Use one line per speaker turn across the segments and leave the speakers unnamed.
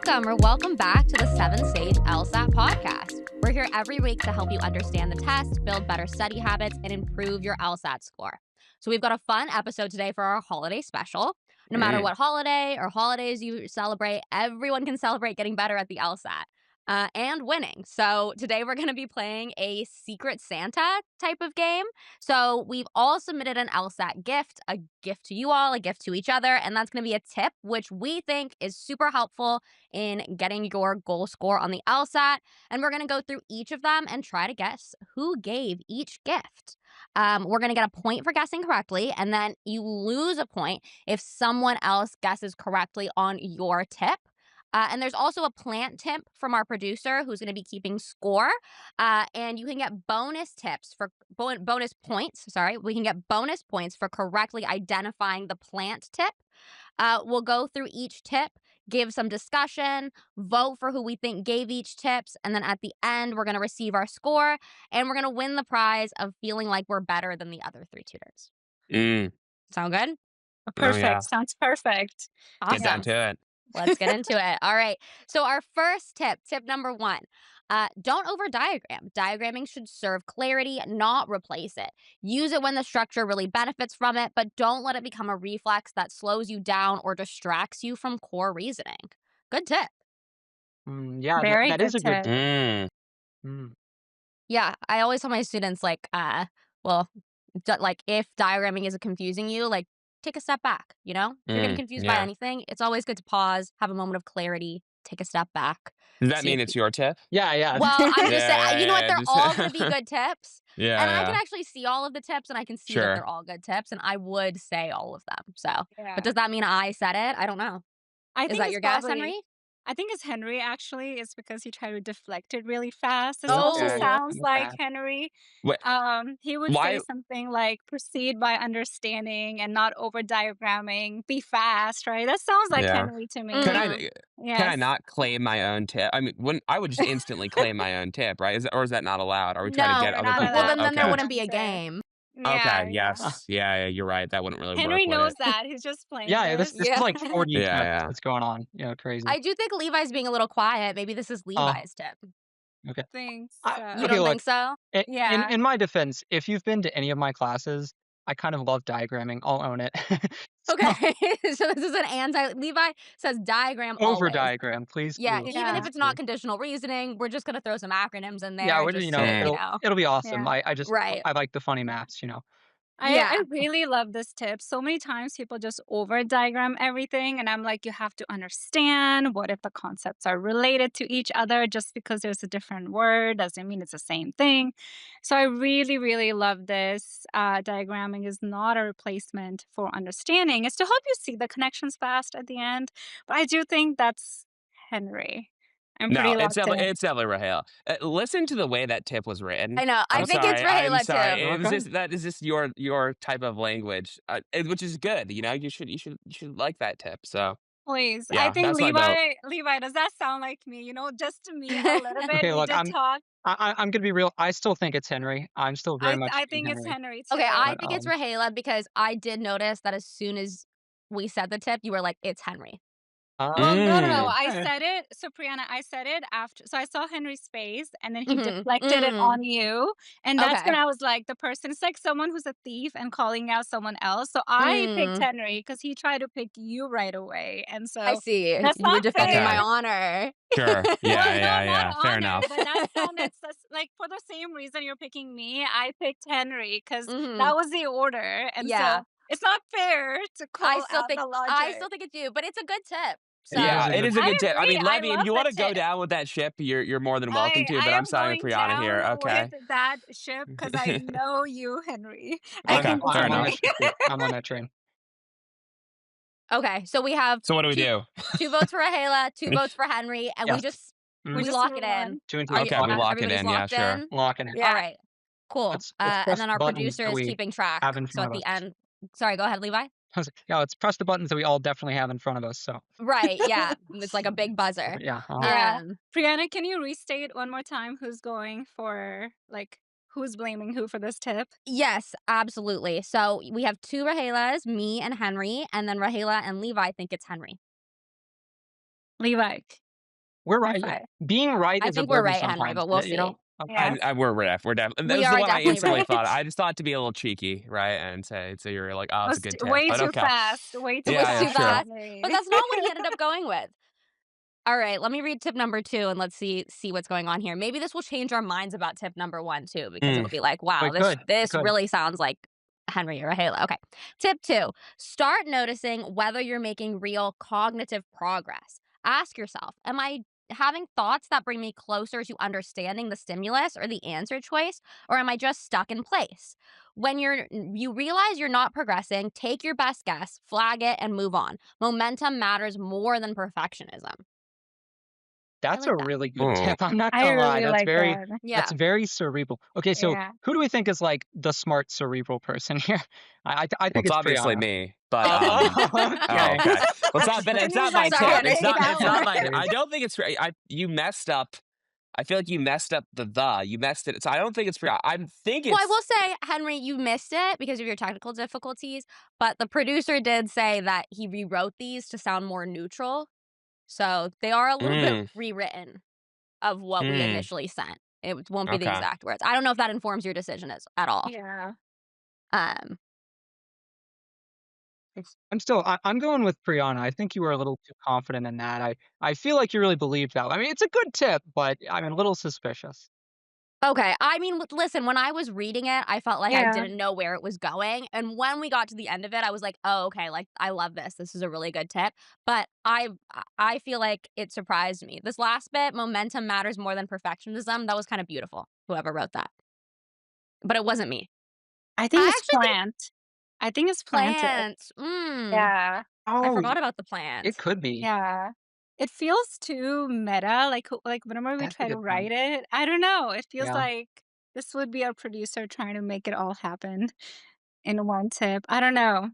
Welcome back to the 7-Stage LSAT podcast. We're here every week to help you understand the test, build better study habits, and improve your LSAT score. So we've got a fun episode today for our holiday special. No matter what holiday or holidays you celebrate, everyone can celebrate getting better at the LSAT and winning. So today we're going to be playing a Secret Santa type of game. So we've all submitted an LSAT gift, a gift to you all, a gift to each other, and that's going to be a tip, which we think is super helpful in getting your goal score on the LSAT. And we're going to go through each of them and try to guess who gave each gift. We're going to get a point for guessing correctly, and then you lose a point if someone else guesses correctly on your tip. And there's also a plant tip from our producer who's going to be keeping score. And you can get bonus tips for bonus points. We can get bonus points for correctly identifying the plant tip. We'll go through each tip, give some discussion, vote for who we think gave each tips, and then at the end, we're going to receive our score, and we're going to win the prize of feeling like we're better than the other three tutors. Sound good?
Perfect.
yeah.
Sounds perfect.
Awesome.
Get down to it.
Let's get into it. All right. So our first tip number 1, don't over diagram. Diagramming should serve clarity, not replace it. Use it when the structure really benefits from it, but don't let it become a reflex that slows you down or distracts you from core reasoning. Good tip.
Yeah,
Very
that is a
good
good tip. Mm.
Yeah, I always tell my students, like, if diagramming is confusing you, like, take a step back, you know? If you're getting confused by
yeah.
anything, it's always good to pause, have a moment of clarity, take a step back.
Does that
See
mean
if
it's your tip?
Yeah.
Well, I'm just saying, you know what? They're
just-
all going to be good tips.
Yeah,
And I
yeah.
can actually see all of the tips, and I can see that
Sure.
they're all good tips, and I would say all of them. So,
Yeah.
but does that mean I said it? I don't know.
I
Is
think
that
it's
your guess,
probably-
Henry?
I think it's Henry, actually. It's because he tried to deflect it really fast. This
Oh,
also
yeah,
sounds
yeah.
like Henry.
What?
He would
Why-
say something like, proceed by understanding and not over diagramming. Be fast, right? That sounds like
Yeah.
Henry to me.
Can I
Yes.
can I not claim my own tip? I mean, I would just instantly claim my own tip, right? Or is that not allowed? Are we trying to
No,
get
we're
other
not
people?
Well, then there
Okay.
wouldn't be a
Okay.
game.
Yeah,
Okay.
yeah.
Yes. Yeah. You're right. That wouldn't really
Henry
work. would
knows
it?
that. He's just playing
Yeah,
this.
this
Yeah.
is like 40
Yeah,
tips
yeah.
that's going on. Crazy.
I do think Levi's being a little quiet. Maybe this is Levi's tip.
Okay.
Thinks
I-
so.
You
Okay,
don't
look,
think so?
Yeah.
In my defense, if you've been to any of my classes, I kind of love diagramming. I'll own it.
Okay. So this is an Levi says diagram
Over
always.
diagram, please.
Yeah,
please,
even if
please,
it's not
please.
conditional reasoning, we're just gonna throw some acronyms in there.
Yeah,
just
it'll be awesome.
Yeah.
Right.
I like the funny maths.
Yeah.
I really love this tip. So many times people just over diagram everything, and I'm like, you have to understand what if the concepts are related to each other. Just because there's a different word doesn't mean it's the same thing. So I really, really love this. Diagramming is not a replacement for understanding. It's to help you see the connections fast at the end. But I do think that's Henry. I'm
No,
pretty
it's
locked in.
definitely Rahela. Listen to the way that tip was written.
I know. I
I'm
think it's
sorry, I'm
Rahela
sorry.
too.
It was
Okay.
that is just your type of language, which is good. You should like that tip. So
Please.
yeah,
I think
that's my vote.
Levi, does that sound like me? Just to me a little bit.
Okay,
We
look,
did talk.
I'm gonna be real. I still think it's Henry. I'm still very much
I
Team
think it's
Henry.
Henry too.
Okay, I
But,
think it's Rahela because I did notice that as soon as we said the tip, you were like, it's Henry.
Well, no.
Mm.
I
Okay.
said it. So, Priyana, I said it after. So, I saw Henry's face and then he
Mhm,
deflected it on you. And that's
Okay.
when I was like, the person, it's like someone who's a thief and calling out someone else. So, I picked Henry because he tried to pick you right away. And
I
so,
see.
that's
You were
not
defending
fair.
my honor.
Sure.
Well,
Yeah.
no, not
Fair
honor,
enough.
but that's like for the same reason you're picking me, I picked Henry because
Mhm.
that was the order. And
Yeah.
so, it's not fair to call
I still
out
think
the logic.
it's you, but it's a good tip. So
Yeah, it is a
I
good tip. I
agree.
mean,
I
Levy, if
love
you
the
want to go
tip.
down with that ship, you're more than welcome to. But
I
I'm
am
siding with
going
Priyana here.
down
Okay.
with that ship because I know you, Henry. I
Okay.
can
Fair
I'm on
enough.
that ship too. I'm on that train.
okay, so we have
So what do we do?
2 votes for Rahela, 2 votes for Henry, and
Yes.
we
just
lock
move
it in.
on.
2 and 2.
Are you,
Okay, we lock it
everybody's
in. Yeah,
locked
sure.
in?
Locking it.
Yeah.
All right, cool.
Let's
And
press
then
the
our
buttons
producer
that
is
we
keeping track.
have in
So at
front of
the
us.
end, sorry, go ahead, Levi.
Yeah, let's press the buttons that we all definitely have in front of us. So
Right, yeah, it's like a big buzzer.
yeah.
Yeah.
Um,
Priyana, can you restate one more time who's going for, like, who's blaming who for this tip?
yes, absolutely. So we have 2 Rahelas, me and Henry, and then Rahela and Levi think it's Henry.
Levi.
We're
High
right.
five.
Being right
I
is a
think we're
burden
right, Henry,
sometimes,
but we'll
you
see.
know? Okay.
Yeah.
We're definitely. That
We
was the
are
one I
definitely
instantly
right.
thought. I just thought to be a little cheeky, right, and say you're like, oh, it's a
Was
good tip,
way
but
too
okay.
fast. Way
It
too
was
Yeah,
too
fast,
sure.
fast,
Henry.
but that's not what he ended up going with. All right, let me read tip number 2 and let's see what's going on here. Maybe this will change our minds about tip number 1 too, because it'll
Mm,
be like,
Oh,
wow,
it could. It
this
could.
really sounds like Henry or Rahela. Okay. Tip 2, start noticing whether you're making real cognitive progress. Ask yourself, am I having thoughts that bring me closer to understanding the stimulus or the answer choice, or am I just stuck in place? When you realize you're not progressing, take your best guess, flag it, and move on. Momentum matters more than perfectionism. I
That's a
like that.
really good
mm.
tip. I'm not
I
gonna lie.
really like that.
Yeah.
That's very cerebral. Okay, so
Yeah.
who do we think is like the smart cerebral person here? I
Well,
think
it's
it's
obviously
Priyana.
me, but
Oh,
oh,
okay.
okay. Well, it's
Henry's
not my
like,
Sorry,
tip.
don't
Henry.
It's
say
not.
that
It's not my.
word.
I don't think it's. You messed up. I feel like you messed up the. You messed it. So I don't think it's. I think
Well, I
it's.
will say, Henry, you missed it because of your technical difficulties, but the producer did say that he rewrote these to sound more neutral. So they are a little bit
Mm,
rewritten of what we
mm,
initially sent. It won't be the
okay.
exact words. I don't know if that informs your decision at all.
Yeah.
Um,
I'm going with Priyana. I think you were a little too confident in that. I feel like you really believed that. I mean, it's a good tip, but I'm a little suspicious.
okay. I mean, listen, when I was reading it, I felt like I
Yeah.
didn't know where it was going. And when we got to the end of it, I was like, oh, okay, like I love this. This is a really good tip. But I feel like it surprised me. This last bit, momentum matters more than perfectionism. That was kind of beautiful. Whoever wrote that. But it wasn't me.
I think
I
it's
actually think
plant. I think it's planted.
plants.
Yeah.
I
Oh,
forgot about the
it
plant.
could be.
Yeah. It feels too meta, like whenever we
That's a
try to
good point.
write it, I don't know. It feels
Yeah.
like this would be our producer trying to make it all happen in one tip. I don't know.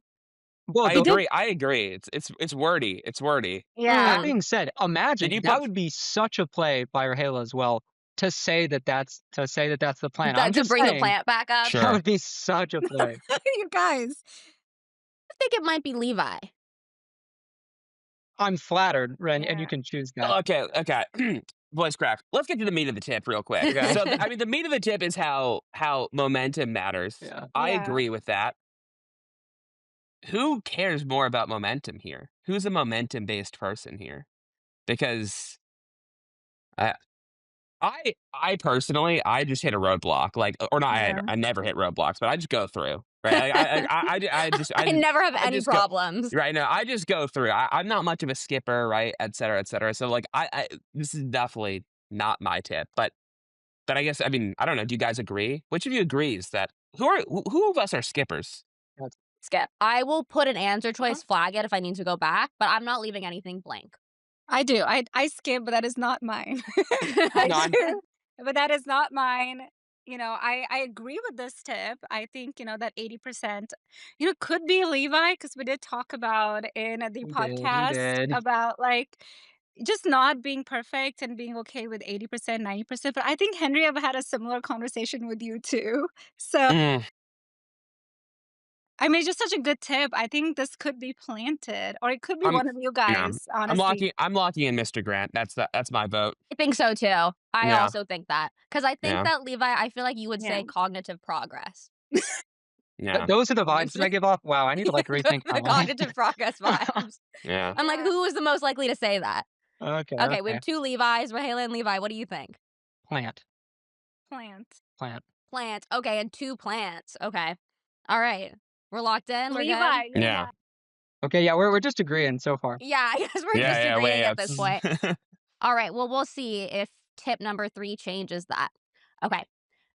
Well,
I
He did.
agree. I agree. It's wordy. It's wordy.
that
Yeah.
Mm.
being said,
Did
imagine
you
that
put?
would be such a play by Rahela as well to say that that's the plan. I'm
To
just
bring the
saying
plant back up.
that
Sure.
would be such a play.
You guys.
I think it might be Levi.
I'm flattered, and you
Yeah.
can choose that.
Okay. Okay. Voice crack. Let's get to the meat of the tip real quick.
Okay.
So, I mean, the meat of the tip is how momentum matters.
Yeah.
I
Yeah.
agree with that. Who cares more about momentum here? Who's a momentum based person here? Because I, I personally, I just hit a roadblock, like, or not.
Yeah.
I never hit roadblocks, but I just go through. Right?
I never have
I
any
just go.
problems.
Right now, I just go through. I'm not much of a skipper, right? Et cetera, et cetera. So, like, this is definitely not my tip, but I guess I mean I don't know. Do you guys agree? Which of you agrees that who of us are skippers?
That's
Skip. I will put an answer
Uh-huh.
choice, flag it if I need to go back, but I'm not leaving anything blank.
I do. I skip, but that is not mine. I
No, I'm
do, but that is not mine. I agree with this tip. I think, that 80%, could be Levi because we did talk about in the
we
podcast
did.
about like just not being perfect and being okay with 80%, 90%. But I think Henry have had a similar conversation with you too. So
mm,
I mean, it's just such a good tip. I think this could be planted, or it could be
I'm
one of you
yeah.
guys, honestly.
I'm locking in Mr. Grant. That's my vote.
I think so too. I
Yeah,
also think that. Because I think
yeah,
that Levi, I feel like you would
Yeah.
say cognitive progress.
yeah,
Those are the vibes that I give off. Wow, I need to like rethink my
The
life.
cognitive progress vibes.
yeah.
I'm like,
Yeah.
who was the most likely to say that?
Okay,
Okay, we
okay.
have 2 Levi's, Rahela and Levi. What do you think?
Plant,
Plant.
plant.
Plant. Okay, and 2 plants. Okay. All right. We're locked in. We're good.
Levi,
Yeah.
Levi.
Okay, yeah, we're just agreeing so far.
Yeah, I guess we're
Yeah,
just
yeah,
agreeing
way
at
up.
this point. All right. Well, we'll see if tip number 3 changes that. Okay.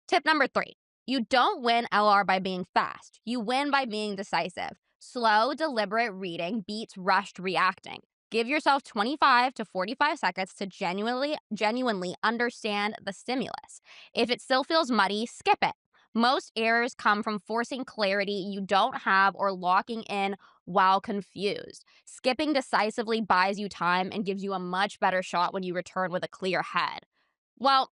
Tip number 3. You don't win LR by being fast. You win by being decisive. Slow, deliberate reading beats rushed reacting. Give yourself 25 to 45 seconds to genuinely understand the stimulus. If it still feels muddy, skip it. Most errors come from forcing clarity you don't have or locking in while confused. Skipping decisively buys you time and gives you a much better shot when you return with a clear head. Well,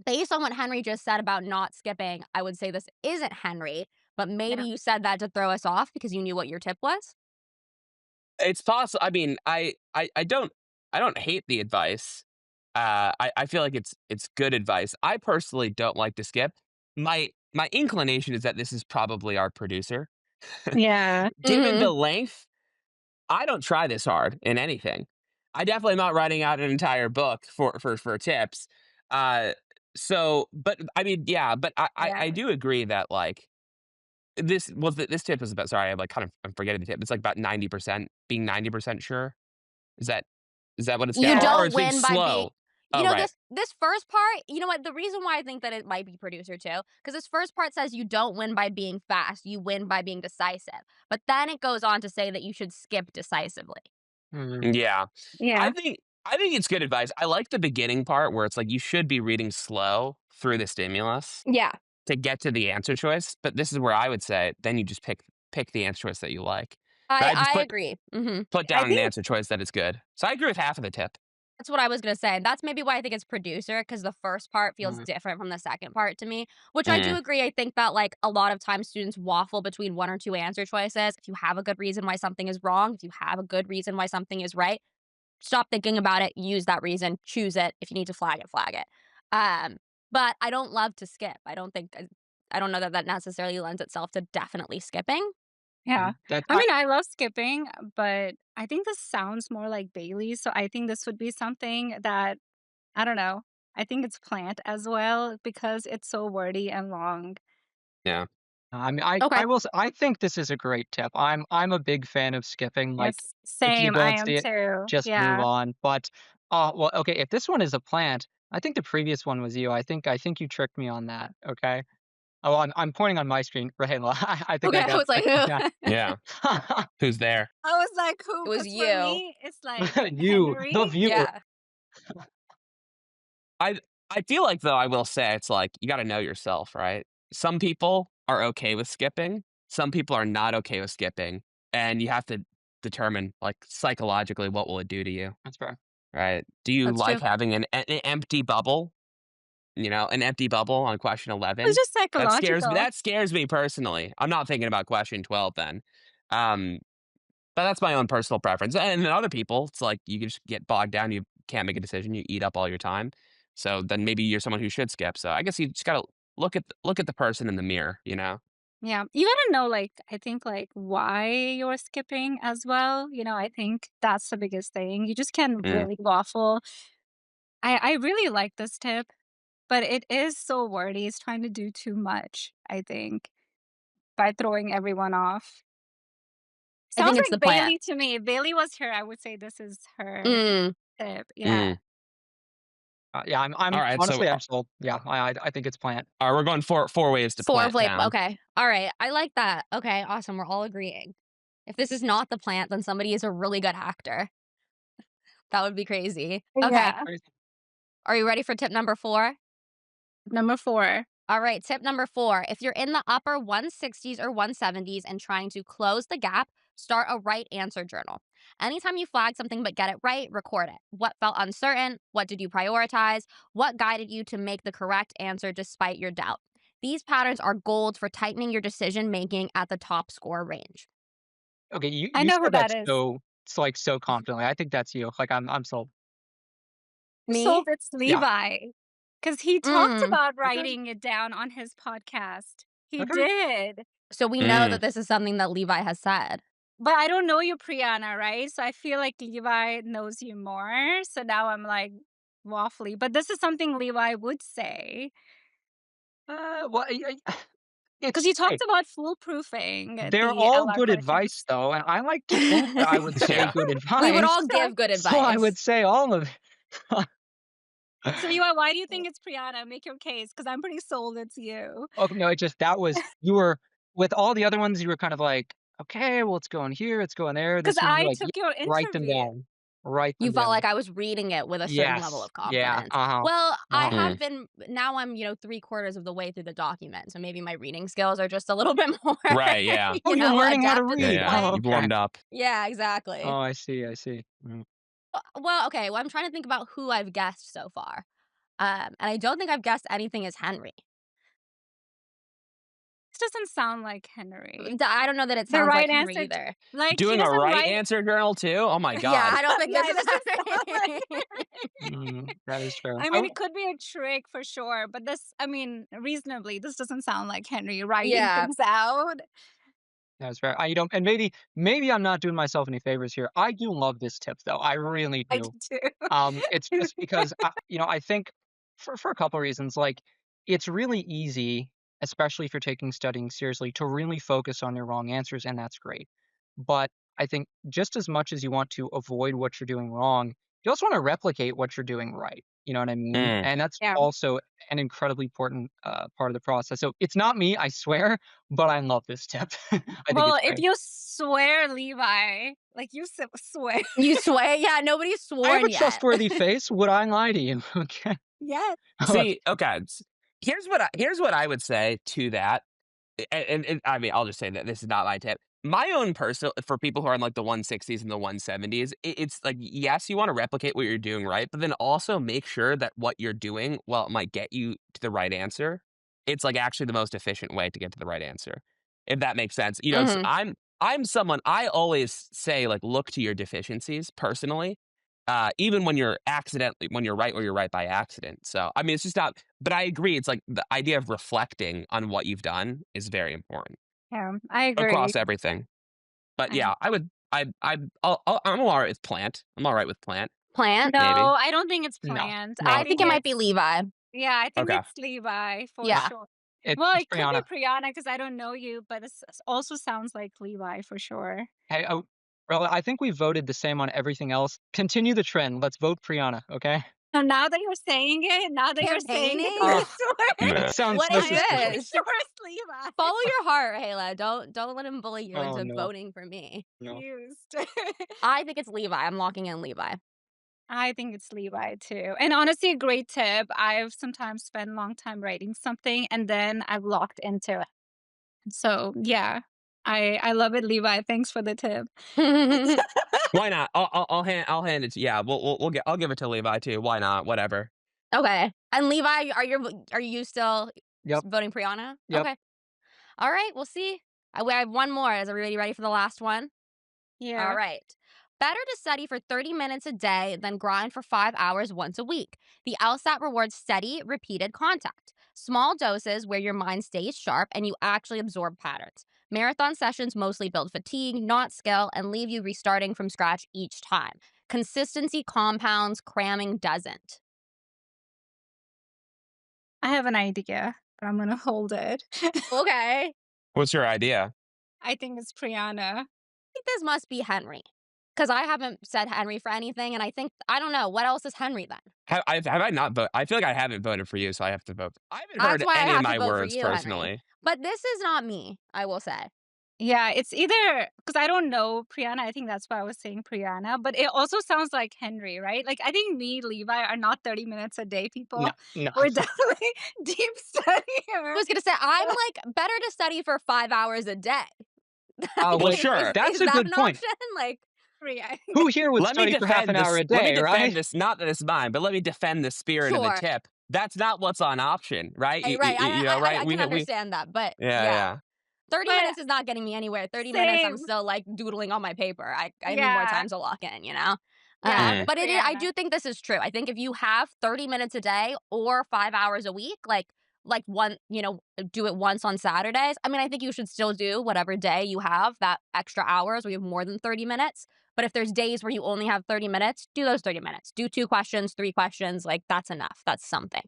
based on what Henry just said about not skipping, I would say this isn't Henry, but maybe
Yeah.
you said that to throw us off because you knew what your tip was?
It's possible. I mean, I don't hate the advice. I feel like it's good advice. I personally don't like to skip. My inclination is that this is probably our producer.
Yeah.
Given
Mhm.
the length, I don't try this hard in anything. I definitely am not writing out an entire book for tips. Uh, but I mean, yeah, but
Yeah.
I do agree that like this tip was about. Sorry, I'm forgetting the tip. It's like about 90%, being 90% sure. Is that is that what it's
You
got? Or
don't
it's being
win by being
slow. Oh right.
this first part, you know what? The reason why I think that it might be producer too, because this first part says you don't win by being fast, you win by being decisive. But then it goes on to say that you should skip decisively.
Mhm.
Yeah.
Yeah.
I think it's good advice. I like the beginning part where it's like you should be reading slow through the stimulus
Yeah.
to get to the answer choice, but this is where I would say then you just pick the answer choice that you like.
I
Right? Just
I agree. Mhm.
put
I
down an
think
answer choice that is good. So I agree with half of the tip.
That's what I was gonna say. That's maybe why I think it's producer, because the first part feels
Mhm.
different from the second part to me, which I do
Mm,
agree. I think that, like, a lot of times students waffle between 1 or 2 answer choices. If you have a good reason why something is wrong, if you have a good reason why something is right, stop thinking about it, use that reason, choose it. If you need to flag it, flag it. But I don't love to skip. I don't know that that necessarily lends itself to definitely skipping.
yeah.
Mhm. That
I mean, I love skipping, but I think this sounds more like Bailey, so I think this would be something that I don't know. I think it's plant as well because it's so wordy and long.
yeah.
I mean,
Okay.
I will s I think this is a great tip. I'm a big fan of skipping, like,
Yes,
if you
same. I
don't
am
see it,
too.
just move
Yeah.
on, but, well, okay, if this one is a plant, I think the previous one was you. I think you tricked me on that, okay? Oh, I'm pointing on my screen, Rahela. I think
Okay,
I
I
got
was like,
yeah.
Yeah. Who's there?
I was like, who?
it was
Because for
you.
me, it's like
You,
Henry.
the viewer.
Yeah.
I I feel like though I will say it's like you got to know yourself, right? Some people are okay with skipping. Some people are not okay with skipping, and you have to determine like psychologically what will it do to you,
That's fair.
right? Do you
That's
like
true.
having an empty bubble? You know, an empty bubble on question
It's
11?
just psychological.
That scares me personally. I'm not thinking about question 12 then. Um, but that's my own personal preference. And then other people, it's like you can just get bogged down, you can't make a decision, you eat up all your time. So then maybe you're someone who should skip. So I guess you just gotta look at the person in the mirror, you know?
Yeah. You gotta know, like, I think, like, why you're skipping as well. I think that's the biggest thing. You just can't
Mm,
really waffle. I really like this tip, but it is so wordy. It's trying to do too much, I think, by throwing everyone off.
I
Sounds
think it's the
like
plant.
Bailey to me. If Bailey was here, I would say this is her
Mm.
tip. Yeah.
mm.
Yeah,
All
I'm
right, so
honestly, I'm sold. Yeah, I think it's plant.
we're going four ways to
4
plant
flavor.
town.
Okay. All right. I like that. Okay, awesome. We're all agreeing. If this is not the plant, then somebody is a really good actor. That would be crazy. Okay.
Yeah.
Crazy.
Are you ready for tip number 4?
Number 4.
All right, tip number 4. If you're in the upper 160s or 170s and trying to close the gap, start a right answer journal. Anytime you flag something but get it right, record it. What felt uncertain? What did you prioritize? What guided you to make the correct answer despite your doubt? These patterns are gold for tightening your decision making at the top score range.
Okay,
I
you
know who
said that
that is.
so it's, like, so confidently. I think that's you. Like, I'm sold.
Me?
So it's
Yeah.
Levi, because he talked
Mm.
about
Okay,
writing it down on his podcast. He
okay.
did.
So we know
Mm,
that this is something that Levi has said.
But I don't know you, Priyana, right? So I feel like Levi knows you more. So now I'm like waffly. But this is something Levi would say.
Well,
Because
it's
you
hey,
talked about foolproofing
they're
the
all
LR
good advice,
questions.
though, and I like to think that I would say
yeah.
good
We would all
advice,
So,
give good
so I
advice.
would say all of it.
so Levi, why do you think it's Priyana? Make your case, because I'm pretty sold it's you.
Oh, no, it just that was you were with all the other ones, you were kind of like, "Okay, well, it's going here, it's going there."
Because
This one, you're
I
like, "Yeah,
took your
write them
interview.
down. Write
You
them
felt
down."
like I was reading it with a certain level
Yes.
of
Yeah.
confidence.
Uh-huh.
Well, I
Uh-huh.
have
Mm,
been now I'm, 3/4 of the way through the document, so maybe my reading skills are just a little bit more,
right, yeah.
Oh, you're learning how to
adept at
Yeah,
this
read.
yeah.
Oh,
point.
You've
okay.
warmed up.
Yeah,
Oh,
exactly.
I see. Mm.
Well, okay, well, I'm trying to think about who I've guessed so far, and I don't think I've guessed anything as Henry.
doesn't sound like Henry.
I don't know that it
The
sounds like
right
Henry
answer,
either.
like he
Doing a
doesn't
right
write.
answer journal too? Oh my
Yeah,
god.
I don't think
Yeah,
this
it
is
doesn't sound
Henry.
like.
That is true.
I mean, it could be a trick for sure, but this, I mean, reasonably, this doesn't sound like Henry writing
Yeah.
things out.
That's fair. You know, and maybe I'm not doing myself any favors here. I do love this tip though. I really
I do
do.
too.
It's just because you know, I think for a couple reasons, like it's really easy, especially if you're taking studying seriously, to really focus on your wrong answers, and that's great. But I think just as much as you want to avoid what you're doing wrong, you also want to replicate what you're doing right. You know what I mean?
Mm.
And that's
Yeah.
also an incredibly important part of the process. So it's not me, I swear, but I love this tip. I think
Well,
it's
if
great.
you swear Levi, like you swear.
You swear? Yeah, nobody's
I have
sworn
a
yet.
trustworthy face. Would I lie to you? Okay.
Yes.
Look,
See, okay. Here's what I would say to that. And I mean, I'll just say that this is not my tip. My own personal for people who are in like the 160s and the 170s, it's like yes, you want to replicate what you're doing right, but then also make sure that what you're doing, while it might get you to the right answer, it's like actually the most efficient way to get to the right answer. If that makes sense.
Mhm.
I'm someone I always say like look to your deficiencies personally. Even when you're right or you're right by accident. So I mean it's just not but I agree, it's like the idea of reflecting on what you've done is very important
Yeah, I agree.
across everything. But
I
yeah, I would I'm alright with plant. I'm alright with plant,
Plant?
maybe.
No, I don't think it's
no,
planned.
no,
I
I
it's
think
think
it
not.
might be
it's
Levi.
yeah, I think
Okay.
it's Levi for
Yeah.
sure.
It's
Well,
it's
it could be
Priyana.
Priyana because I don't know you, but it also sounds like Levi for sure.
Hey, oh, well, I think we voted the same on everything else. Continue the trend. Let's vote Priyana, okay?
So now that you're saying it, I
Campaigning?
swear,
It
Meh.
sounds
What
so
is
I am
suspicious.
pretty
this?
sure it's Levi.
Follow your heart, Rahela. Don't let him bully you
Oh
into
no,
voting for me.
no.
Confused.
I think it's Levi. I'm locking in Levi.
I think it's Levi too. And honestly, a great tip. I've sometimes spent a long time writing something and then I've locked into it. So yeah, I love it, Levi. Thanks for the tip.
Why not? I'll hand it to yeah, we'll get I'll give it to Levi too. Why not? Whatever.
Okay. And Levi, are you still
Yep,
voting Priyana?
yep.
Okay. All right. We'll see. We have one more. Is everybody ready for the last one? All
Yeah.
right. Better to study for 30 minutes a day than grind for 5 hours once a week. The LSAT rewards steady, repeated contact. Small doses where your mind stays sharp and you actually absorb patterns. Marathon sessions mostly build fatigue, not skill, and leave you restarting from scratch each time. Consistency compounds, cramming doesn't.
I have an idea, but I'm gonna hold it.
Okay.
What's your idea?
I think it's Priyana.
I think this must be Henry. Because I haven't said Henry for anything, and I don't know. What else is Henry then?
Have I not vote I feel like I haven't voted for you, so I have to vote. I haven't
That's
heard
why I
any of
have to
my
vote for
words
you, Henry.
personally.
But this is not me, I will say.
Yeah, it's either because I don't know Priyana. I think that's why I was saying Priyana, but it also sounds like Henry, right? Like I think me, Levi, are not 30 minutes a day
No,
people.
no.
We're definitely deep
I
studier.
was gonna say I'm like better to study for 5 hours a day.
Well,
Well, sure.
that's
Is
a
that
good
an
point.
option? Like,
I think
Who here would
Let me
study for half an
defend
hour
this
a
let me
day,
defend
right?
this, not that it's mine, but let me defend the spirit of the
sure.
tip. That's not what's on option, right?
Right.
You know, right?
I can understand that, but
Yeah,
yeah.
yeah.
30
but
minutes is not getting me anywhere. 30 minutes, I'm
same.
still like doodling on my paper. I need more
Yeah.
time to lock in, you know?
Yeah,
Mm.
with
But I
Priyana.
do think this is true. I think if you have 30 minutes a day or 5 hours a week, like one, do it once on Saturdays. I mean, I think you should still do whatever day you have that extra hours where you have more than 30 minutes. But if there's days where you only have 30 minutes, do those 30 minutes. Do 2 questions, 3 questions. Like that's enough. That's something.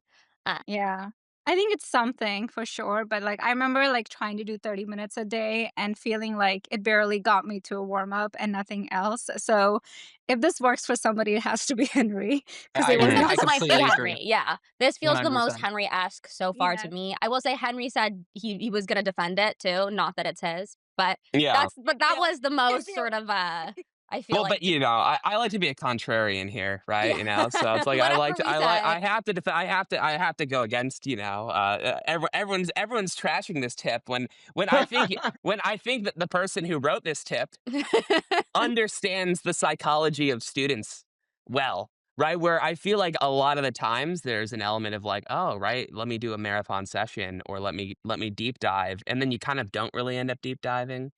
Yeah. I think it's something for sure, but like I remember like trying to do 30 minutes a day and feeling like it barely got me to a warm up and nothing else. So if this works for somebody, it has to be Henry because
I
it was
I
Mm.
think
not
I
this might be
completely
sustainable.
agree.
Henry. Yeah. This feels the most
100%.
Henry-esque so far to
Yes.
me. I will say Henry said he was gonna defend it too, not that it's his. But
Yeah.
that
Feel
was the
I
most
feel
sort of I feel
Well,
like
but I like to be a contrarian here, right?
yeah.
You know, so it's like
Whatever we say.
I have to I have to go against, everyone's trashing this tip when I think that the person who wrote this tip understands the psychology of students well, right? Where I feel like a lot of the times there's an element of like, oh, right, let me do a marathon session or let me deep dive, and then you kind of don't really end up deep diving.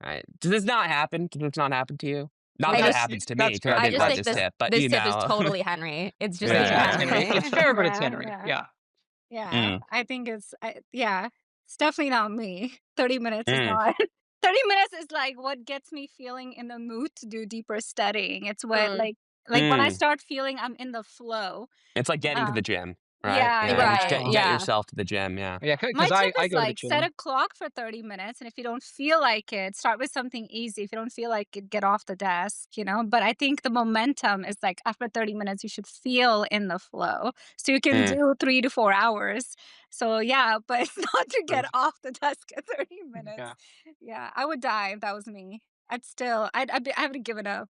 Right? Does this not happen? Does this not happen to you?
So
Not
I
that it
just
happens to me
that's
because I
fair.
I
didn't
just
write
That's
think
this
this
fair.
tip, but
this
you
tip is
know,
totally Henry. It's just being
Yeah,
yeah,
it's Henry.
Henry.
It's fair, but it's
Yeah,
Henry.
yeah.
Yeah.
Yeah,
mm,
I think yeah, it's definitely not me. 30 minutes is
mm,
not. 30 minutes is like what gets me feeling in the mood to do deeper studying. It's what
Mm,
like when I
mm.
start feeling I'm in the flow.
It's like getting to
Uh,
the gym, right?
yeah,
Yeah, just
yeah,
right.
get
yeah.
get
Yeah.
yourself to the gym. Yeah.
Yeah,
My
because
tip
I
is
go to the
like set
gym.
a clock for 30 minutes. And if you don't feel like it, start with something easy. If you don't feel like it, get off the desk. But I think the momentum is like after 30 minutes, you should feel in the flow. So you can
Mm.
do 3 to 4 hours. So yeah, but it's not to get off the desk at 30 minutes.
Yeah.
Yeah, I would die if that was me. I would have given up.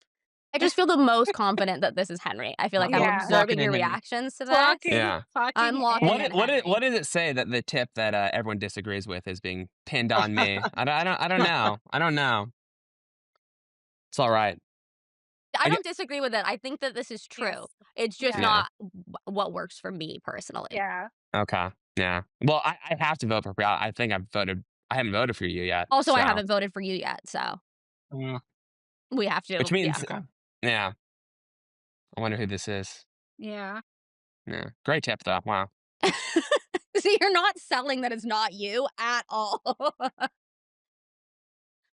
I just feel the most confident that this is Henry. I feel like I'm
Yeah.
Lock it
observing
in,
your
Henry.
reactions to this.
Clocking,
Yeah.
I'm
clocking
locking
What
in
did,
in.
what did
Henry.
what does it say that the tip that everyone disagrees with is being pinned on me? I don't know. I don't know. It's all right.
I
I get,
don't disagree with it. I think that this is
Yes.
true. It's just
Yeah.
yeah.
not what works for me personally.
Yeah.
Okay. Yeah. Well, I have to vote for Priyana. I think I've voted. I haven't voted for you yet.
Also, I
So,
haven't voted for you yet, so
Mm,
we have
which
to. Yeah.
means,
okay.
yeah. I wonder who this is.
Yeah.
Yeah. Great tip though. Wow.
See, you're not selling that it's not you at all.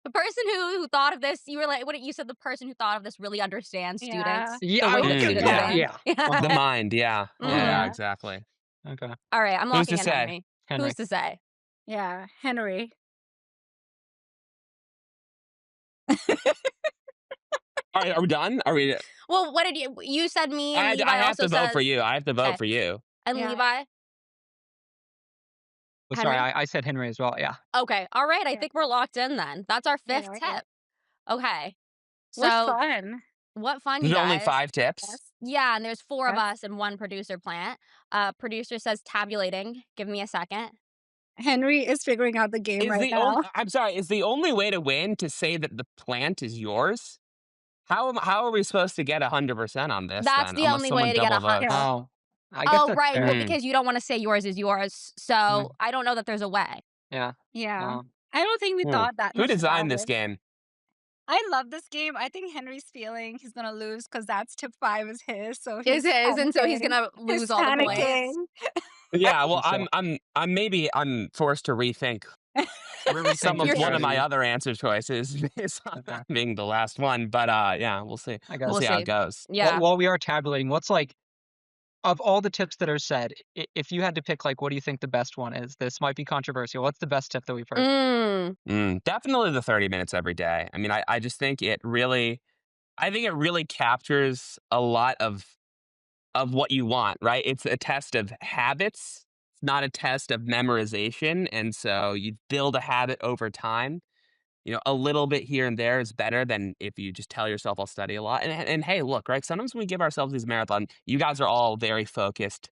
The person who thought of this, you were like, what you said. The person who thought of this really understands
Yeah.
students,
Yeah,
the
I
way
would
that
say
students
Yeah.
that.
think.
Yeah.
The
Uh-huh.
mind. Yeah. Yeah. Yeah.
Mhm.
Yeah.
Exactly.
Okay.
All right, I'm
Who's to
locking in
say?
Henry.
Henry.
Who's to say?
Yeah. Henry.
All right. Are we done? Are we?
Well, what did you said me and
I
Levi
have
also
to vote for
says
you. I have to vote
okay,
for you.
and
Yeah.
Levi,
Oh, sorry,
Henry.
I said Henry as well. Yeah.
Okay, all right. I
Yeah.
think we're locked in then. That's our
Yeah.
fifth
Okay.
tip. Okay,
What
so
fun.
what fun, you
There's only
guys.
5 tips.
Yes.
Yeah, and there's 4 of
Yes.
us and 1 producer plant. Producer says tabulating. Give me a second.
Henry is figuring out the game
Is
right
the only?
now.
I'm sorry. Is the only way to win to say that the plant is yours? How are we supposed to get 100% on this
That's
then?
the
Unless
only way
someone
to get
double
a hun
votes.
Oh, I guess
Oh,
that's
right, well,
fair.
Mm.
because you don't wanna say yours is yours, so
Mm,
I don't know that there's a way.
yeah.
Yeah.
Um,
I don't think we
Hmm.
thought that
Who
much about
designed this
it.
game?
I love this game. I think Henry's feeling he's gonna lose because that's tip 5 is his. So
Is
he's
his, and so he's
panicking.
gonna
He's
lose all the
panicking.
points.
Yeah, well,
and so
I'm forced to rethink
we're
some
rethinking
of
the
You're
one of my
strategy.
other answer choices based on
Okay,
that being the last one. But yeah, we'll see.
I
We'll
got
We'll
see
you.
how
see.
it goes.
Yeah.
While we are tabulating, what's like of all the tips that are said, if you had to pick, like, what do you think the best one is? This might be controversial. What's the best tip that we've heard?
Definitely the 30 minutes every day. I mean, I just think I think it really captures a lot of what you want, right? It's a test of habits. It's not a test of memorization. And so you build a habit over time. A little bit here and there is better than if you just tell yourself I'll study a lot. And hey, look, right? Sometimes when we give ourselves these marathon, you guys are all very focused,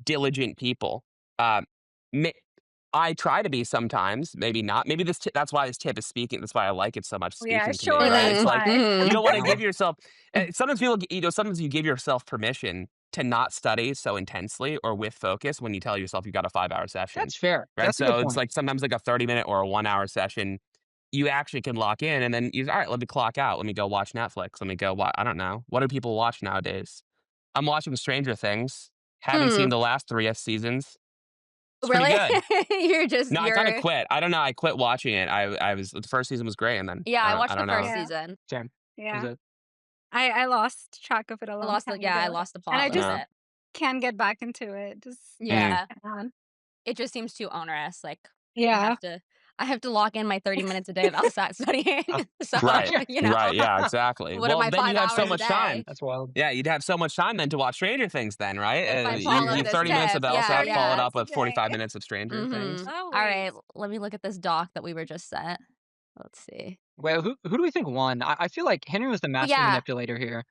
diligent people. Um, ma- I try to be sometimes, maybe not. Maybe that's why this tip is speaking. That's why I like it so much
Yeah,
speaking to me,
sure,
right?
that's
It's
Mhm,
like
why.
you
mhm.
don't want to
Uh,
give yourself. Sometimes sometimes you give yourself permission to not study so intensely or with focus when you tell yourself you got a 5-hour session,
that's fair.
right?
That's a good
So it's
point.
like sometimes like a 30-minute or a 1-hour session you actually can lock in and then all right, let me clock out. Let me go watch Netflix. Let me go I don't know. What do people watch nowadays? I'm watching Stranger Things. Haven't seen
Hmm.
the last 3 seasons. It's pretty
Really?
good. No, I kind of
You're
quit. I don't know. I quit watching it. I was the first season was great, and then
yeah, I
I
watched the
don't
first
know.
Yeah,
season.
Same. Was
yeah.
it?
I lost track of it a long time
I
ago.
lost the
And
plot
I
a little
just
Yeah.
bit.
can't get back into it. Just
Mm.
Yeah.
on.
It just seems too onerous, like, I
Yeah.
have to I have to lock in my 30 minutes a day of LSAT studying,
Uh,
so,
Right.
yeah,
you know,
Right. Yeah. Exactly.
what are
Well,
my
then
5
you'd have so
hours a
much time.
day
that's wild.
Yeah, you'd have so much time then to watch Stranger Things then, right?
if I
Yeah.
followed
You
this
30 minutes
tip?
of
Yeah,
30
30
followed
yeah.
up
minutes a
with
day.
45 minutes of Stranger Things.
Mhm.
Oh,
Alright,
wait.
let me look at this doc that we were just set. Let's see.
Well, who do we think won? I feel like Henry was the master
Yeah,
manipulator here.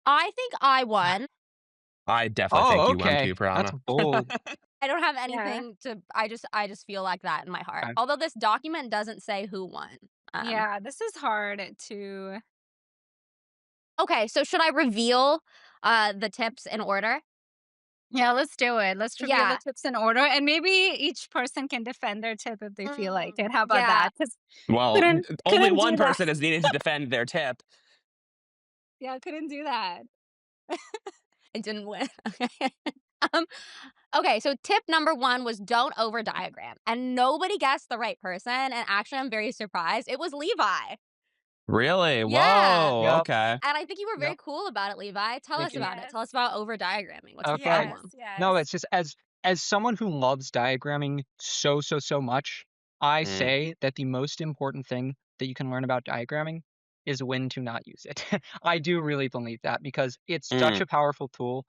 I think I won.
I definitely think
Oh,
you won too,
okay. That's
Priyana.
bold.
I don't have
Yeah.
anything to I just feel like that in my heart.
Okay.
Although this document doesn't say who won.
Yeah, this is hard to
Okay, so should I reveal the tips in order.
Yeah, let's do it. Let's reveal the
Yeah.
tips in order, and maybe each person can defend their tip if they feel like it. How about
Yeah.
that? Because
Well, only
couldn't
one
do that.
person is needed to defend their tip.
Yeah, couldn't do that.
I didn't win. Okay. Um, okay, so tip number 1 was don't over diagram, and nobody guessed the right person, and actually I'm very surprised. It was Levi.
Really?
Yeah.
Whoa,
Yep.
okay.
And I think you were very
Yep.
cool about it, Levi. Tell
Thank
us
you.
about it.
Yes.
Tell us about over diagramming. What's your
Okay.
Yes,
problem?
No,
yes.
it's just as someone who loves diagramming so much, I
Mm,
say that the most important thing that you can learn about diagramming is when to not use it. I do really believe that because it's such
mm,
a powerful tool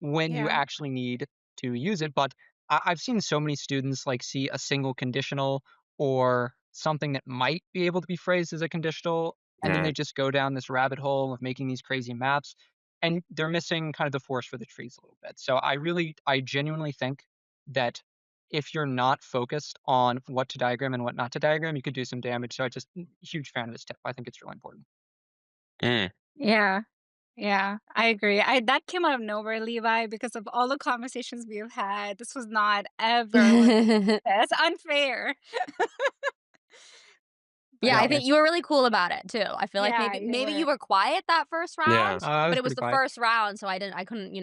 when you
Yeah.
actually need to use it. But I've seen so many students like see a single conditional or something that might be able to be phrased as a conditional, and then
mm,
they just go down this rabbit hole of making these crazy maps, and they're missing kind of the forest for the trees a little bit. So I genuinely think that if you're not focused on what to diagram and what not to diagram, you could do some damage. So I just huge fan of this tip. I think it's really important.
mm.
Yeah. Yeah, I agree. I That came out of nowhere, Levi, because of all the conversations we have had. This was not ever what That's unfair. But
Yeah,
Yeah,
I
yeah.
think you were really cool about it too. I feel like
Yeah,
maybe
you
maybe
were.
you were quiet that first
Yeah.
round,
it
but
was
it was
pretty
the
quiet.
first round, so I couldn't,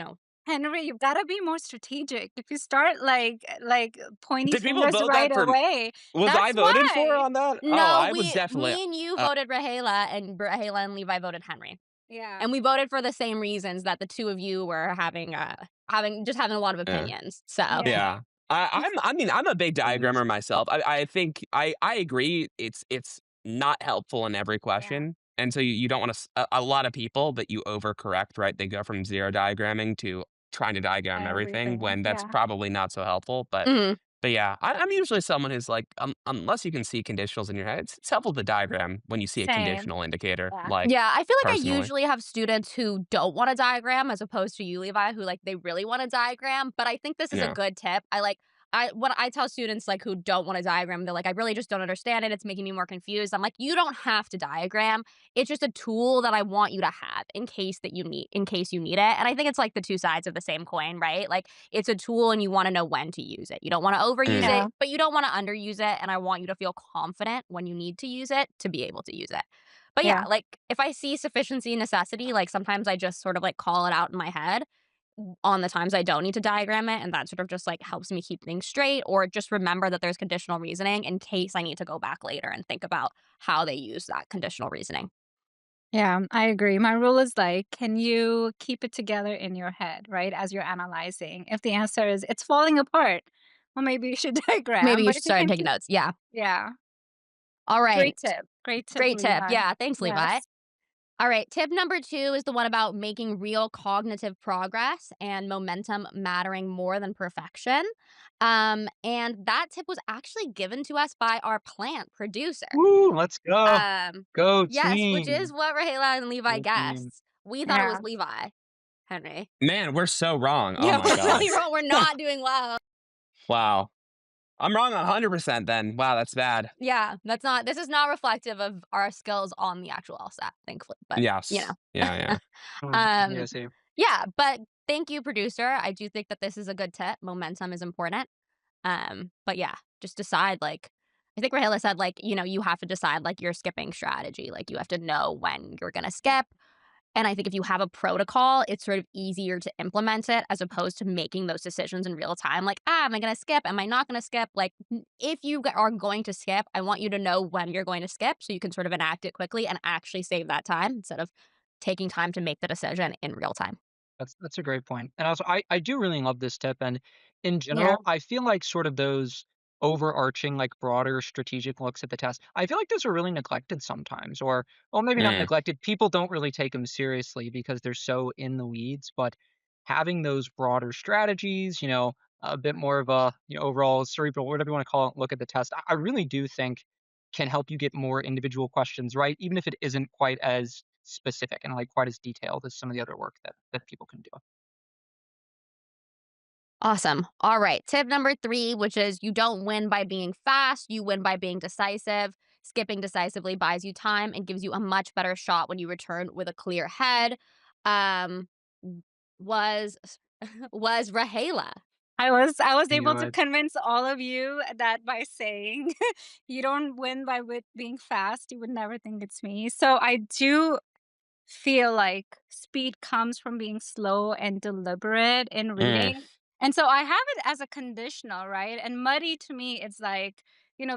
Henry, you've gotta be more strategic. If you start, pointing
Did people
fingers
vote
right
that for
away,
was I
that's
voted for
why.
on that? Oh,
No,
I was
we
definitely
me and you
uh,
voted Rahela and Levi voted Henry.
Yeah.
And we voted for the same reasons that the 2 of you were having a lot of
uh,
opinions. So,
Yeah.
yeah. I mean, I'm a big
Please.
diagrammer myself. I think I agree it's not helpful in every
Yeah.
question, and so you don't wanna a lot of people that you overcorrect, right? They go from 0 diagramming to trying to diagram everything
Everything.
when that's
Yeah.
probably not so helpful,
mhm.
but yeah, I'm usually someone who's like, unless you can see conditionals in your head, it's helpful to diagram when you see a
Same.
conditional indicator,
Yeah.
like,
Yeah, I feel like I
personally.
usually have students who don't wanna diagram as opposed to you, Levi, who, like, they really wanna diagram, but I think this is a
Yeah.
good tip. When I tell students, like, who don't wanna diagram, they're like, "I really just don't understand it, it's making me more confused." I'm like, "You don't have to diagram. It's just a tool that I want you to have in case you need it." And I think it's like the 2 sides of the same coin, right? Like, it's a tool and you wanna know when to use it. You don't wanna overuse
Mm,
Yeah.
it, but you don't wanna underuse it, and I want you to feel confident when you need to use it to be able to use it. But yeah,
Yeah.
like, if I see sufficiency and necessity, like, sometimes I just sort of, like, call it out in my head on the times I don't need to diagram it, and that sort of just, like, helps me keep things straight or just remember that there's conditional reasoning in case I need to go back later and think about how they use that conditional reasoning.
Yeah, I agree. My rule is can you keep it together in your head, right, as you're analyzing? If the answer is it's falling apart, well, maybe you should
Maybe
diagram.
you
But
should
if you
start
can
taking
keep,
notes. Yeah.
yeah,
All right.
great tip. Great tip,
Great tip.
Levi.
Yeah, thanks, Levi.
Yes.
All right, tip number 2 is the one about making real cognitive progress and momentum mattering more than perfection. And that tip was actually given to us by our plant producer.
Woo, let's go.
Um,
Go
yes, which is
team.
what Rahela and Levi
Go team.
guessed. We thought it was
Yeah.
Levi, Henry.
man, we're so wrong. Oh
Yeah,
my
we're
god.
really wrong. We're not doing well.
Wow. I'm wrong 100% then. Wow, that's bad.
Yeah, this is not reflective of our skills on the actual LSAT, thankfully, but, you
Yes. Yeah,
know.
yeah.
Yeah,
Um,
same.
yeah, but thank you, producer. I do think that this is a good tip. Momentum is important. But yeah, just decide, like, I think Rahela said, like, you have to decide, like, your skipping strategy. Like, you have to know when you're gonna skip. And I think if you have a protocol, it's sort of easier to implement it as opposed to making those decisions in real time. Like, am I gonna skip? Am I not gonna skip? Like, if you are going to skip, I want you to know when you're going to skip so you can sort of enact it quickly and actually save that time instead of taking time to make the decision in real time.
That's a great point. And also, I do really love this tip. And in
Yeah.
general, I feel like sort of those overarching, like broader strategic looks at the test, I feel like those are really neglected sometimes, or well, maybe not
Mm,
neglected. People don't really take them seriously because they're so in the weeds. But having those broader strategies, a bit more of a overall cerebral, whatever you want to call it, look at the test. I really do think can help you get more individual questions right, even if it isn't quite as specific and like quite as detailed as some of the other work that people can do.
Awesome. All right. Tip number 3, which is you don't win by being fast, you win by being decisive. Skipping decisively buys you time and gives you a much better shot when you return with a clear head. Um, was was Rahela.
I was able
Knew
to
it.
convince all of you that by saying you don't win by being fast, you would never think it's me. So I do feel like speed comes from being slow and deliberate in
Mm,
reading. And so I have it as a conditional, right? And muddy to me, it's like,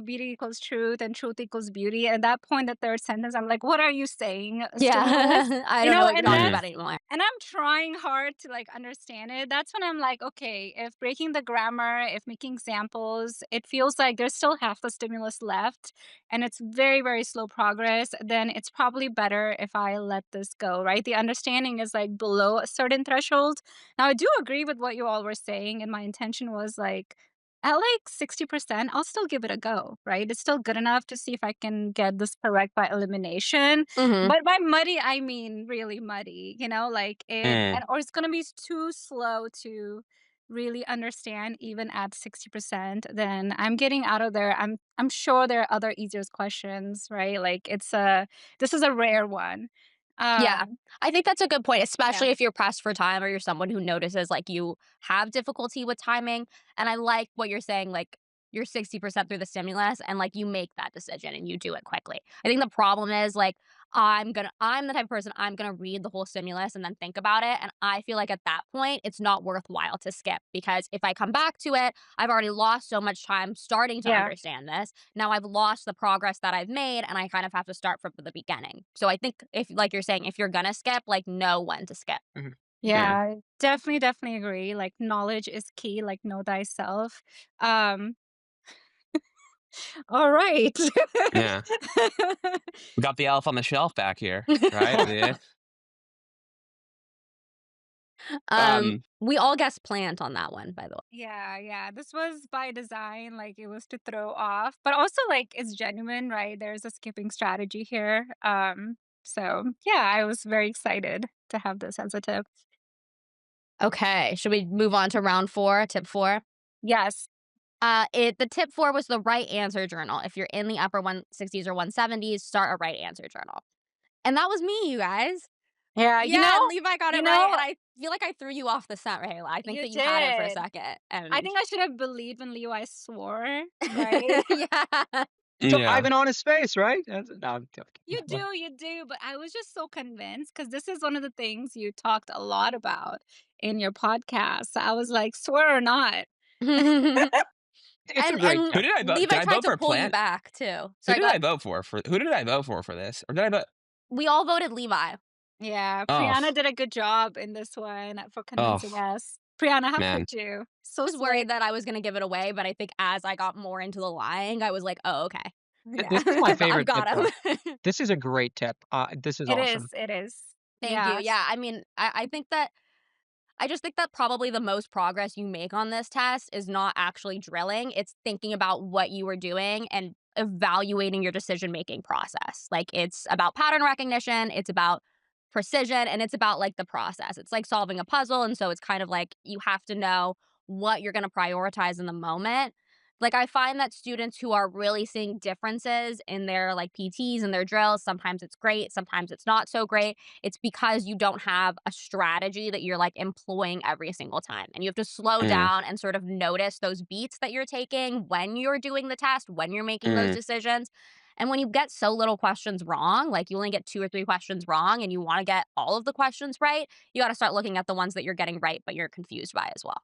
beauty equals truth and truth equals beauty. At that point, the third sentence, I'm like, what are you saying? Stimulus?
Yeah. I don't know what you're
And
talking
mm,
about anymore.
and I'm trying hard to like understand it. That's when I'm like, okay, if breaking the grammar, if making examples, it feels like there's still half the stimulus left and it's very, very slow progress, then it's probably better if I let this go, right? The understanding is like below a certain threshold. Now, I do agree with what you all were saying, and my intention was like, at like 60%, I'll still give it a go, right? It's still good enough to see if I can get this correct by elimination.
Mhm.
But by muddy, I mean really muddy, like it,
mm,
or it's gonna be too slow to really understand even at 60%, then I'm getting out of there. I'm sure there are other easier questions, right? Like this is a rare one.
Yeah.
Um,
I think that's a good point,
yeah.
especially if you're pressed for time or you're someone who notices, like, you have difficulty with timing, and I like what you're saying, like, you're 60% through the stimulus and, like, you make that decision and you do it quickly. I think the problem is, like, I'm the type of person, I'm gonna read the whole stimulus and then think about it, and I feel like at that point, it's not worthwhile to skip because if I come back to it, I've already lost so much time starting to
Yeah.
understand this. Now I've lost the progress that I've made, and I kind of have to start from the beginning. So I think if, like you're saying, if you're gonna skip, like, know when to skip.
Mhm.
mm,
Yeah, definitely agree. Like knowledge is key, like know thyself. Um, all right.
yeah. We got the elf on the shelf back here, right? Yeah.
We all guessed plant on that one, by the way.
Yeah. This was by design, like it was to throw off, but also like it's genuine, right? There's a skipping strategy here. So yeah, I was very excited to have this as a tip.
Okay, should we move on to round 4, tip 4?
Yes.
The tip 4 was the right answer journal. If you're in the upper 160s or 170s, start a right answer journal. And that was me, you guys.
Yeah,
Yeah, and Levi got
you
it right,
know,
and I feel like I threw you off the scent, Rahela. I think
you
that you had it for a
did.
second,
I
and
think I should have believed when Levi swore, right?
yeah.
So I have
Yeah.
an honest face, right? No, I'm joking. But
You do, but I was just so convinced because this is one of the things you talked a lot about in your podcast. So I was like, swear or not.
it's a great
And
Who
tip.
did I vote? Did
Levi
I
tried
vote
to
for
pull you
plant?
back too.
Who
Sorry,
did
go
I vote for who did I vote for this? Or did I vote
we all voted Levi.
Yeah,
Oh,
Priyana did a good job in this one for
oh,
convincing us. Priyana, how
man.
could you? So
I was
slay.
worried that I was gonna give it away, but I think as I got more into the lying, I was like, "Oh, okay.
Yeah.
This is my
I've
favorite tip,
got
though.
him."
This is a great tip. This is
It is.
awesome.
It is.
Thank you.
Yes.
Yeah, I mean, I think that I just think that probably the most progress you make on this test is not actually drilling, it's thinking about what you were doing and evaluating your decision-making process. Like, it's about pattern recognition, it's about precision, and it's about, like, the process. It's like solving a puzzle, and so it's kind of like you have to know what you're gonna prioritize in the moment. Like, I find that students who are really seeing differences in their, like, PTs and their drills, sometimes it's great, sometimes it's not so great. It's because you don't have a strategy that you're, like, employing every single time, and you have to slow
Mm,
down and sort of notice those beats that you're taking when you're doing the test, when you're making those
mm,
decisions, and when you get so little questions wrong, like, you only get 2 or 3 questions wrong and you wanna get all of the questions right, you gotta start looking at the ones that you're getting right, but you're confused by as well.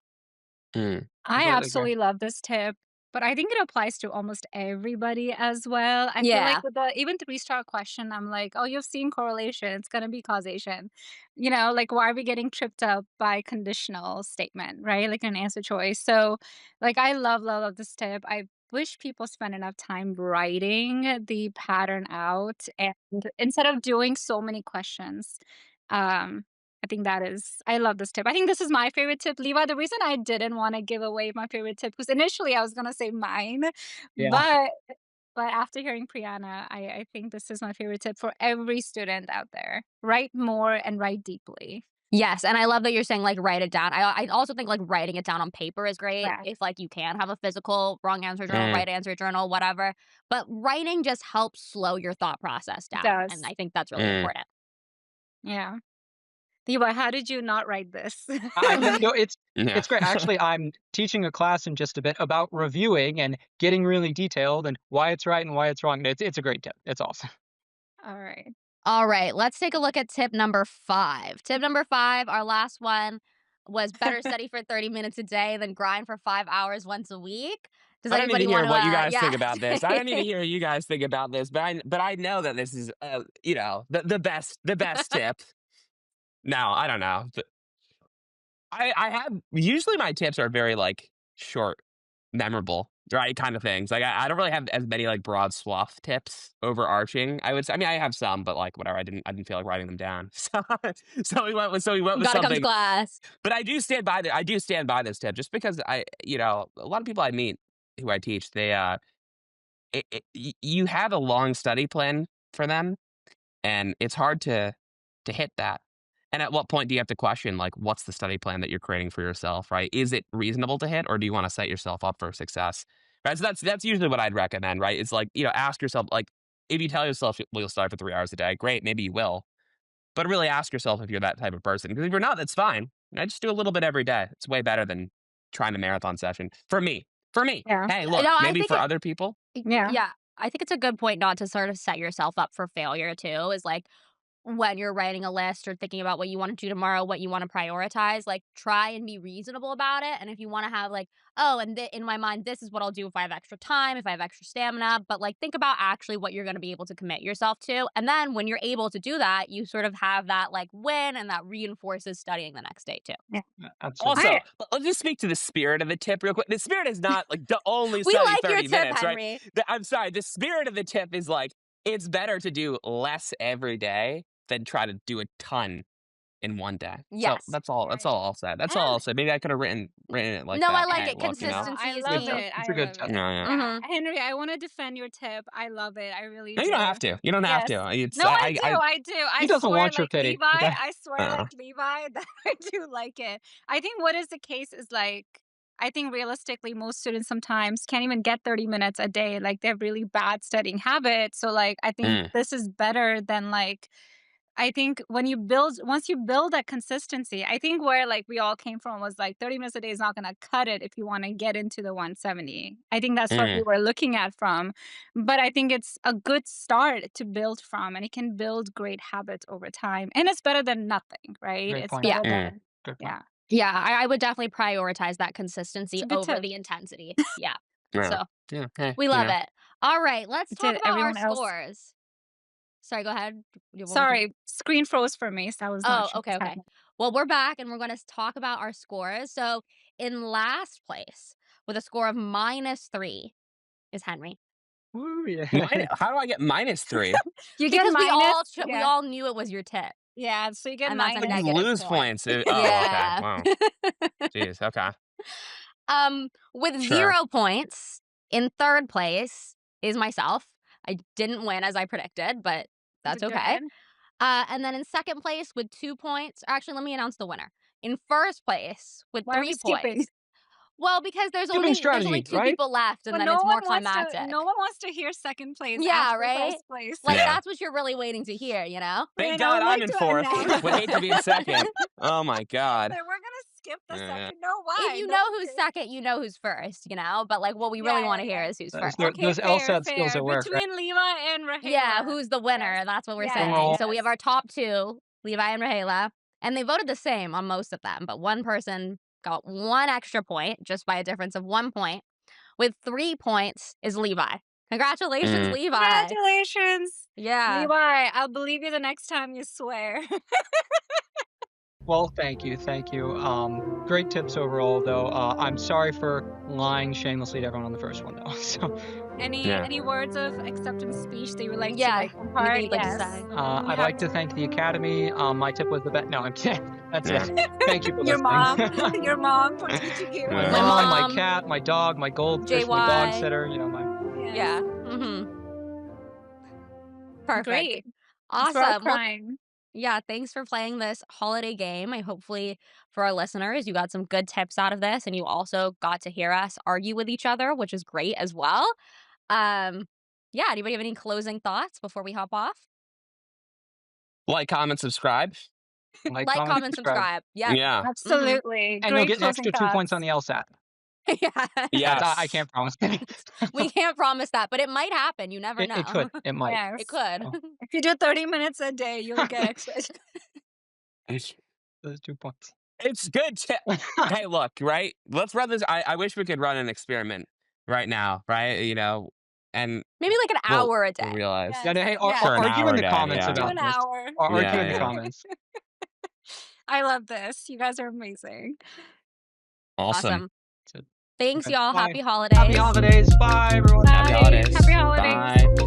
mm,
I
Completely agree.
absolutely love this tip, but I think it applies to almost everybody as well. I feel like
Yeah.
with the even 3-star question, I'm like, oh, you've seen correlation. It's gonna be causation. Like why are we getting tripped up by conditional statement, right? Like an answer choice. So like I love this tip. I wish people spend enough time writing the pattern out and instead of doing so many questions. Um I think I love this tip. I think this is my favorite tip. Levi, the reason I didn't want to give away my favorite tip was initially I was going to say mine,
Yeah.
but after hearing Priyana, I think this is my favorite tip for every student out there. Write more and write deeply.
Yes, and I love that you're saying, like, write it down. I also think, like, writing it down on paper is great
Yeah,
if, like, you can have a physical wrong answer journal,
mm,
right answer journal, whatever, but writing just helps slow your thought process
it
down, and
does.
I think that's really
mm.
important.
Yeah. Levi, how did you not write this?
No,
Yeah.
it's great. Actually, I'm teaching a class in just a bit about reviewing and getting really detailed and why it's right and why it's wrong. It's a great tip. It's awesome.
All right.
All right, let's take a look at tip number 5. Tip number 5, our last one, was better study for 30 minutes a day than grind for 5 hours once a week. Does
I don't need
anybody
to hear
want to,
what you guys
yeah.
think about this. I don't need to hear you guys think about this, but I know that this is, the best tip. No, I don't know. I have usually my tips are very, like, short, memorable, right, kind of things. Like, I don't really have as many, like, broad swath tips, overarching, I would say. I mean, I have some, but, like, whatever, I didn't feel like writing them down. So we went with
Gotta come to
something,
class.
but I do stand by this tip just because a lot of people I meet who I teach, they, you have a long study plan for them, and it's hard to hit that. And at what point do you have to question, like, what's the study plan that you're creating for yourself, right? Is it reasonable to hit, or do you want to set yourself up for success? Right. So that's usually what I'd recommend, right? It's like, ask yourself, like, if you tell yourself you'll study for 3 hours a day, great, maybe you will. But really ask yourself if you're that type of person. Because if you're not, that's fine. I just do a little bit every day. It's way better than trying a marathon session. For me. For me.
Yeah.
Hey, look,
No, I
maybe
think
for other people.
Yeah.
yeah, I think it's a good point not to sort of set yourself up for failure too, is like when you're writing a list or thinking about what you want to do tomorrow, what you want to prioritize, like try and be reasonable about it. And if you want to have like, oh, and in my mind, this is what I'll do if I have extra time, if I have extra stamina, but like think about actually what you're going to be able to commit yourself to. And then when you're able to do that, you sort of have that like win and that reinforces studying the next day too.
Yeah.
Absolutely.
Also, let's just speak to the spirit of the tip real quick. The spirit is not like the only
We
study
like your
30
tip,
minutes, right?
Henry.
I'm sorry. The spirit of the tip is like, it's better to do less every day than try to do a ton in one day. So
Yes.
that's all. That's
Right.
all I'll say. That's all I'll say. Maybe I could have written it like
No, I
that.
like
Hey,
it.
look,
Consistency
I
is
love
key.
it.
It's
I
a good
love
tip.
it.
Yeah, yeah.
Yeah. Henry, I want to defend your tip. I love it. I really
No,
do.
you don't have to. You don't have
Yes.
to. It's
No, I do. I do.
He
I
doesn't
swear
want your
like
pity.
Levi.
Okay.
I swear
uh,
like Levi that I do like it. I think what is the case is like, I think realistically, most students sometimes can't even get 30 minutes a day. Like they have really bad studying habits. So like, I think
mm,
this is better than like, I think once you build that consistency, I think where like we all came from was like 30 minutes a day is not going to cut it if you want to get into the 170. I think that's what we
mm,
were looking at from. But I think it's a good start to build from and it can build great habits over time. And it's better than nothing, right?
Great
It's
point.
better
mm.
than,
Good point.
yeah.
Yeah, I would definitely prioritize that
It's
consistency
a good
over
tip.
the intensity. Yeah.
Yeah.
So
Yeah. Hey,
we love it. All right, let's talk
Did
about our
everyone else?
scores. Sorry, go ahead. Do you have one more thing?
Sorry, screen froze for me, so I was not
Oh,
sure
okay,
what's
okay.
happening.
Well, we're back and we're going to talk about our scores. So, in last place with a score of -3 is Henry.
Woo, yeah.
How do I get -3?
You get
Because we
minus,
we
yeah,
all knew it was your tip,
yeah. So you get
and that's a
I just
minus
negative
lose
point.
points. Oh, okay.
Yeah.
Wow. Jeez. Okay.
With
Sure.
0 points, in 3rd place is myself. I didn't win as I predicted, but
Is
that's
it
okay.
good?
And then in 2nd place with 2 points, actually, let me announce the winner. In 1st place with
Why are we
3
skipping?
points. Well, because there's
Skipping
only
strategy,
2
right?
people left, and
But
then it's more climactic.
no one wants to hear second place
Yeah,
after
right?
first place.
Like,
Yeah.
that's what you're really waiting to hear, you know?
Thank
And I
God
would
I'm
like
in
to
4th.
announce
Would hate to be in 2nd. Oh my God.
that we're gonna skip the
Yeah.
second. No,
If
why?
you
No
know
one
who's
cares.
2nd, you know who's 1st, you know? But, like, what we really
Yeah,
wanna
yeah,
hear
yeah.
is who's
Those,
1st.
Okay,
those
fair,
LSAT skills
fair.
at work, right?
Between Lima and Rahela.
Yeah, who's the winner?
Yes.
That's what we're
Yes,
saying.
Yes.
So we have our top 2, Levi and Rahela, and they voted the same on most of them, but one person got 1 extra point just by a difference of 1 point. With 3 points is Levi. Congratulations,
Mm.
Levi.
Congratulations.
Yeah.
Levi, I'll believe you the next time you swear.
Well, thank you, thank you. Great tips overall, though. I'm sorry for lying shamelessly to everyone on the first one, though. So,
Yeah.
Any words of acceptance speech that you would like to
Yeah.
like impart?
Anything you'd like to
Yes.
say?
You
I'd
have
like to thank the Academy. My tip was the best. No, I'm kidding. That's
Yeah.
it. Thank you for
your
listening.
mom, your mom for teaching you.
Yeah.
My
Mom, my
mom.
cat, my dog, my goldfish, my dog
JY.
sitter. My.
Yes.
Yeah. Mhm. Perfect.
Great. We're all
Awesome. Well,
crying.
yeah, thanks for playing this holiday game. I hopefully for our listeners, you got some good tips out of this and you also got to hear us argue with each other, which is great as well. Yeah, anybody have any closing thoughts before we hop off?
Like, comment, subscribe.
Like,
Like,
comment,
comment,
subscribe.
subscribe. Yes.
Yeah.
Mhm.
Absolutely.
And you'll
Great
get an
closing
extra 2 points on
thoughts.
the LSAT.
Yeah.
That's I
Yes.
can't promise.
We can't promise that, but it might happen. You never
It could.
know.
It might.
It
Yes.
could.
So
If you do 30 minutes a day, you'll get extra.
those 2 points.
It's good to hey, look, right? Let's run this. I wish we could run an experiment right now, right? And
Maybe like an
we'll
hour a
we'll
day.
realize.
Yeah, hey,
Yes.
Sure, an
argue
hour
in
a
the
day,
comments
yeah.
Do
about
an
this.
hour.
Or argue
Yeah,
in the
yeah.
comments.
I love this. You guys are amazing.
Awesome.
Awesome.
So,
Thanks,
okay,
y'all.
bye.
Happy holidays.
Happy holidays. Bye, everyone.
Happy
Bye.
holidays.
Happy holidays.
Bye.